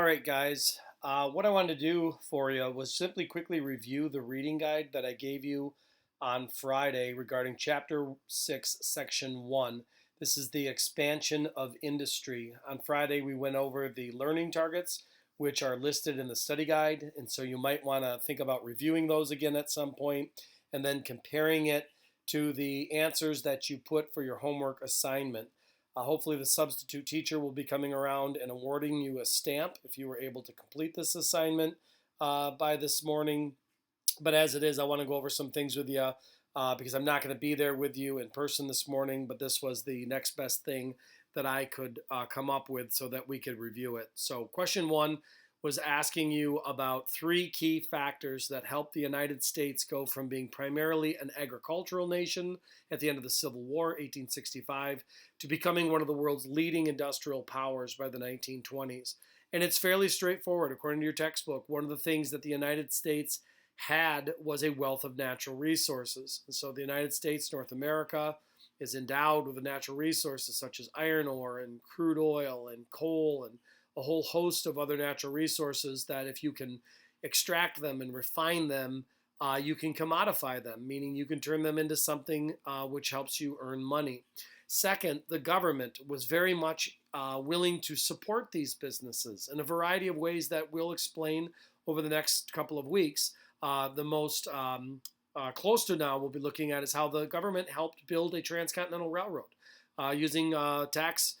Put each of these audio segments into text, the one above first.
All right, guys. What I wanted to do for you was simply quickly review the reading guide that I gave you on Friday regarding Chapter 6, Section 1. This is the expansion of industry. On Friday, we went over the learning targets, which are listed in the study guide. And so you might want to think about reviewing those again at some point and then comparing it to the answers that you put for your homework assignment. Hopefully, the substitute teacher will be coming around and awarding you a stamp if you were able to complete this assignment by this morning. But as it is, I want to go over some things with you because I'm not going to be there with you in person this morning. But this was the next best thing that I could come up with so that we could review it. So, question one was asking you about three key factors that helped the United States go from being primarily an agricultural nation at the end of the Civil War, 1865, to becoming one of the world's leading industrial powers by the 1920s. And it's fairly straightforward. According to your textbook, one of the things that the United States had was a wealth of natural resources. And so the United States, North America, is endowed with the natural resources such as iron ore and crude oil and coal and a whole host of other natural resources that if you can extract them and refine them, you can commodify them, meaning you can turn them into something which helps you earn money. Second, the government was very much willing to support these businesses in a variety of ways that we'll explain over the next couple of weeks. The most close to now we'll be looking at is how the government helped build a transcontinental railroad using taxpayers'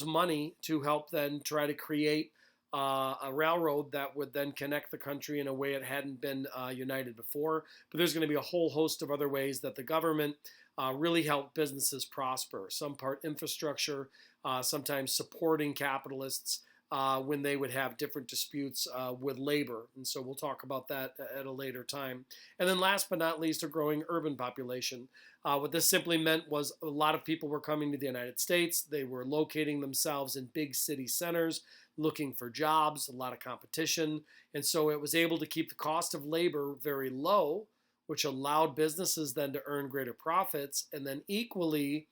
money to help then try to create a railroad that would then connect the country in a way it hadn't been united before. But there's going to be a whole host of other ways that the government really helped businesses prosper. Some part infrastructure, sometimes supporting capitalists when they would have different disputes with labor. And so we'll talk about that at a later time. And then last but not least, a growing urban population. What this simply meant was a lot of people were coming to the United States. They were locating themselves in big city centers, looking for jobs, a lot of competition. And so it was able to keep the cost of labor very low, which allowed businesses then to earn greater profits. And then equally,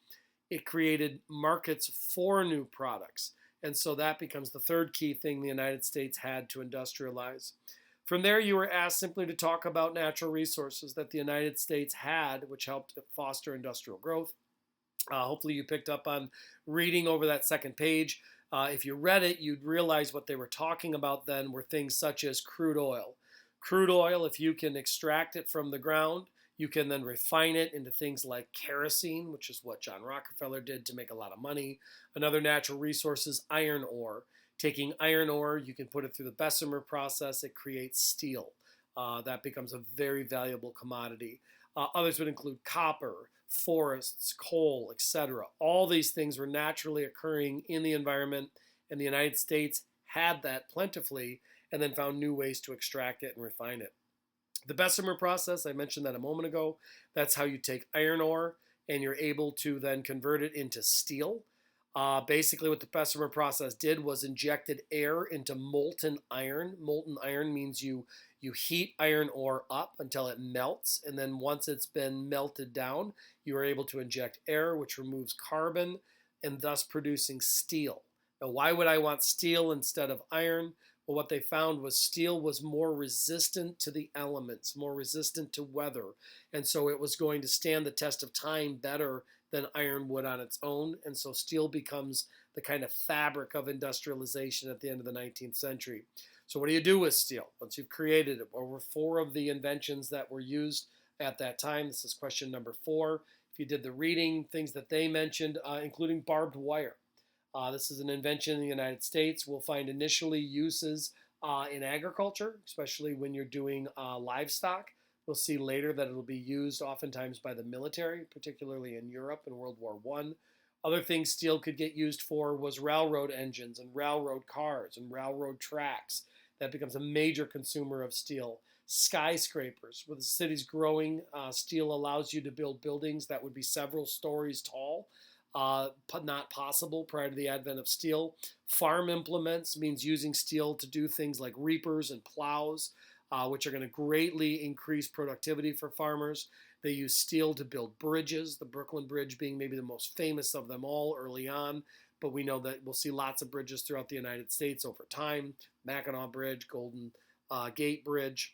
it created markets for new products. And so that becomes the third key thing the United States had to industrialize. From there, you were asked simply to talk about natural resources that the United States had, which helped foster industrial growth. Hopefully, you picked up on reading over that second page. If you read it, you'd realize what they were talking about then were things such as crude oil. Crude oil, if you can extract it from the ground, you can then refine it into things like kerosene, which is what John Rockefeller did to make a lot of money. Another natural resource is iron ore. Taking iron ore, you can put it through the Bessemer process. It creates steel. That becomes a very valuable commodity. Others would include copper, forests, coal, etc. All these things were naturally occurring in the environment, and the United States had that plentifully and then found new ways to extract it and refine it. The Bessemer process, I mentioned that a moment ago, that's how you take iron ore and you're able to then convert it into steel. Basically, what the Bessemer process did was injected air into molten iron. Molten iron means you heat iron ore up until it melts, and then once it's been melted down, you are able to inject air, which removes carbon, and thus producing steel. Now, why would I want steel instead of iron? Well, what they found was steel was more resistant to the elements, more resistant to weather, and so it was going to stand the test of time better than iron would on its own. And so steel becomes the kind of fabric of industrialization at the end of the 19th century. So what do you do with steel once you've created it? Over four of the inventions that were used at that time. This is question number 4. If you did the reading, things that they mentioned, including barbed wire. This is an invention in the United States. We'll find initially uses in agriculture, especially when you're doing livestock. We'll see later that it'll be used oftentimes by the military, particularly in Europe in World War I. Other things steel could get used for was railroad engines and railroad cars and railroad tracks. That becomes a major consumer of steel. Skyscrapers. With the cities growing, steel allows you to build buildings that would be several stories tall. Not possible prior to the advent of steel. Farm implements means using steel to do things like reapers and plows, which are going to greatly increase productivity for farmers. They use steel to build bridges, the Brooklyn Bridge being maybe the most famous of them all early on. But we know that we'll see lots of bridges throughout the United States over time. Mackinac Bridge, Golden Gate Bridge.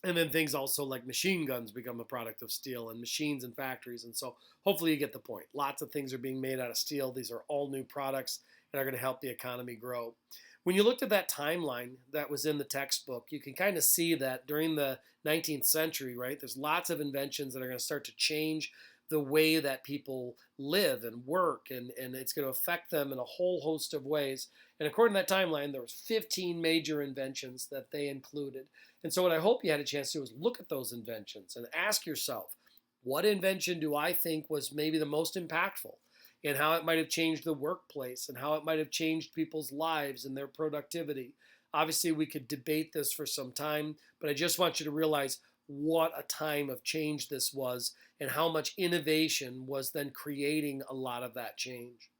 And then things also like machine guns become a product of steel, and machines and factories. And so hopefully you get the point. Lots of things are being made out of steel. These are all new products and are going to help the economy grow. When you looked at that timeline that was in the textbook, you can kind of see that during the 19th century, right, there's lots of inventions that are going to start to change the way that people live and work, and it's going to affect them in a whole host of ways. And according to that timeline, there was 15 major inventions that they included. And so what I hope you had a chance to do is look at those inventions and ask yourself, what invention do I think was maybe the most impactful, and how it might have changed the workplace and how it might have changed people's lives and their productivity. Obviously, we could debate this for some time, but I just want you to realize what a time of change this was and how much innovation was then creating a lot of that change.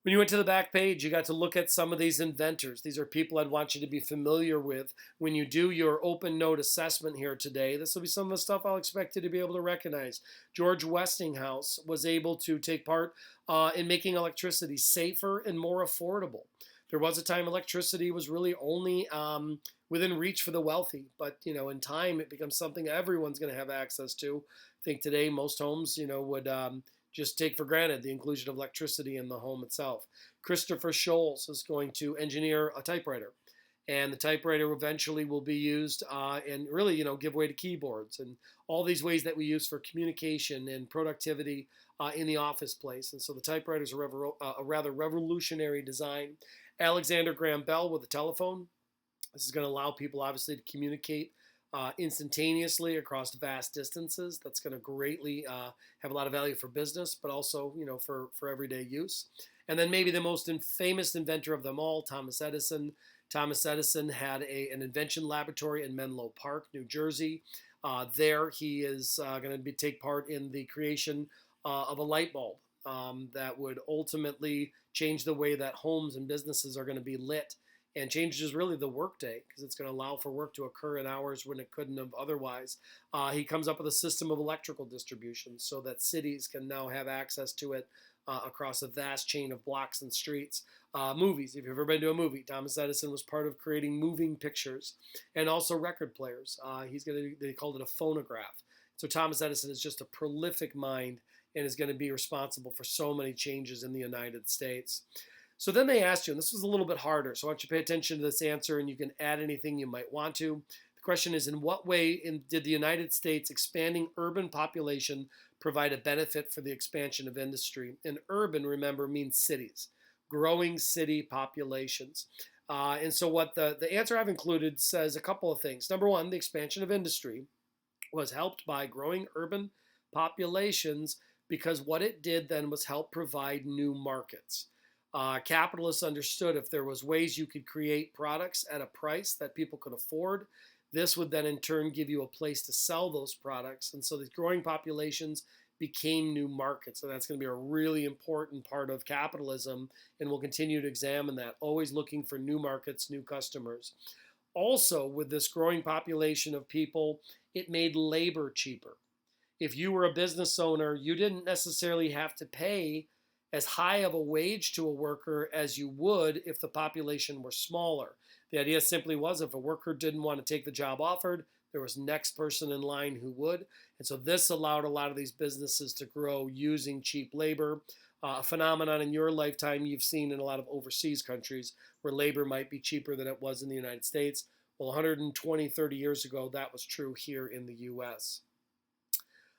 When you went to the back page, you got to look at some of these inventors. These are people I'd want you to be familiar with. When you do your open note assessment here today, this will be some of the stuff I'll expect you to be able to recognize. George Westinghouse was able to take part in making electricity safer and more affordable. There was a time electricity was really only within reach for the wealthy, but in time it becomes something everyone's going to have access to. I think today most homes, would just take for granted the inclusion of electricity in the home itself. Christopher Sholes is going to engineer a typewriter, and the typewriter eventually will be used and really, give way to keyboards and all these ways that we use for communication and productivity in the office place. And so the typewriter is a rather revolutionary design. Alexander Graham Bell with the telephone. This is going to allow people, obviously, to communicate instantaneously across vast distances. That's going to greatly have a lot of value for business, but also, for everyday use. And then maybe the most famous inventor of them all, Thomas Edison. Thomas Edison had an invention laboratory in Menlo Park, New Jersey. There he is going to take part in the creation of a light bulb that would ultimately change the way that homes and businesses are going to be lit, and changes really the workday because it's going to allow for work to occur in hours when it couldn't have otherwise. He comes up with a system of electrical distribution so that cities can now have access to it across a vast chain of blocks and streets. Movies, if you've ever been to a movie, Thomas Edison was part of creating moving pictures, and also record players. They called it a phonograph. So Thomas Edison is just a prolific mind and is going to be responsible for so many changes in the United States. So then they asked you, and this was a little bit harder, so I want you to pay attention to this answer, and you can add anything you might want to. The question is, in what way did the United States' expanding urban population provide a benefit for the expansion of industry? And urban, remember, means cities, growing city populations. And so what the answer I've included says a couple of things. Number one, the expansion of industry was helped by growing urban populations because what it did then was help provide new markets. Capitalists understood if there was ways you could create products at a price that people could afford, this would then in turn give you a place to sell those products. And so the growing populations became new markets. And that's going to be a really important part of capitalism. And we'll continue to examine that, always looking for new markets, new customers. Also, with this growing population of people, it made labor cheaper. If you were a business owner, you didn't necessarily have to pay as high of a wage to a worker as you would if the population were smaller. The idea simply was if a worker didn't want to take the job offered, there was next person in line who would. And so this allowed a lot of these businesses to grow using cheap labor. A phenomenon in your lifetime you've seen in a lot of overseas countries where labor might be cheaper than it was in the United States. Well, 120, 30 years ago, that was true here in the U.S.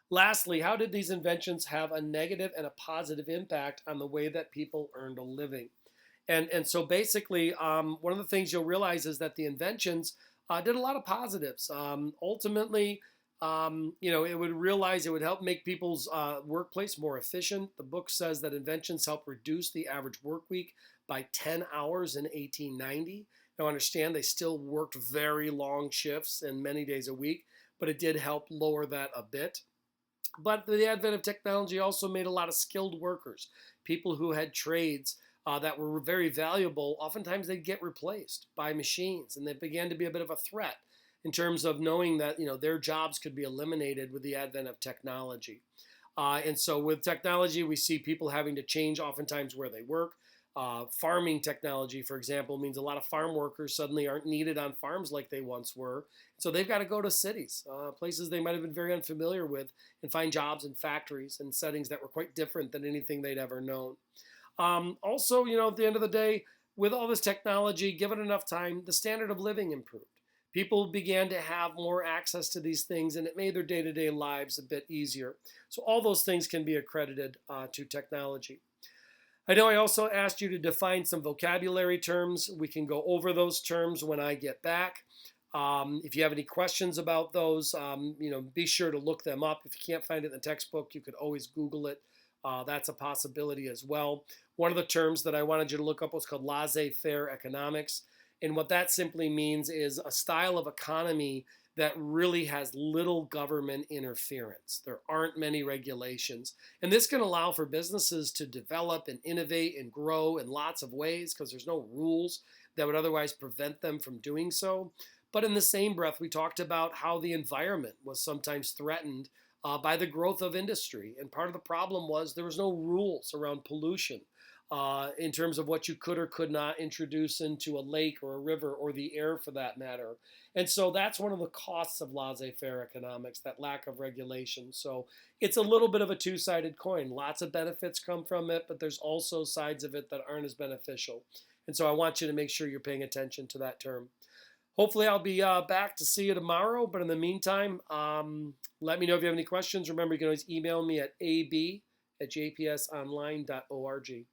Lastly, how did these inventions have a negative and a positive impact on the way that people earned a living? And so basically, one of the things you'll realize is that the inventions did a lot of positives. Ultimately, it would help make people's workplace more efficient. The book says that inventions help reduce the average work week by 10 hours in 1890. Now, understand they still worked very long shifts and many days a week, but it did help lower that a bit. But the advent of technology also made a lot of skilled workers, people who had trades that were very valuable. Oftentimes they'd get replaced by machines, and they began to be a bit of a threat in terms of knowing that their jobs could be eliminated with the advent of technology. And so with technology, we see people having to change oftentimes where they work. Farming technology, for example, means a lot of farm workers suddenly aren't needed on farms like they once were. So they've got to go to cities, places they might have been very unfamiliar with, and find jobs in factories and settings that were quite different than anything they'd ever known. Also, at the end of the day, with all this technology, given enough time, the standard of living improved. People began to have more access to these things, and it made their day to day lives a bit easier. So, all those things can be accredited to technology. I know I also asked you to define some vocabulary terms. We can go over those terms when I get back. If you have any questions about those, be sure to look them up. If you can't find it in the textbook, you could always Google it. That's a possibility as well. One of the terms that I wanted you to look up was called laissez-faire economics. And what that simply means is a style of economy that really has little government interference. There aren't many regulations. And this can allow for businesses to develop and innovate and grow in lots of ways because there's no rules that would otherwise prevent them from doing so. But in the same breath, we talked about how the environment was sometimes threatened by the growth of industry. And part of the problem was there was no rules around pollution in terms of what you could or could not introduce into a lake or a river or the air for that matter. And so that's one of the costs of laissez-faire economics, that lack of regulation. So it's a little bit of a two-sided coin. Lots of benefits come from it, but there's also sides of it that aren't as beneficial. And so I want you to make sure you're paying attention to that term. Hopefully I'll be back to see you tomorrow. But in the meantime, let me know if you have any questions. Remember, you can always email me at ab@jpsonline.org.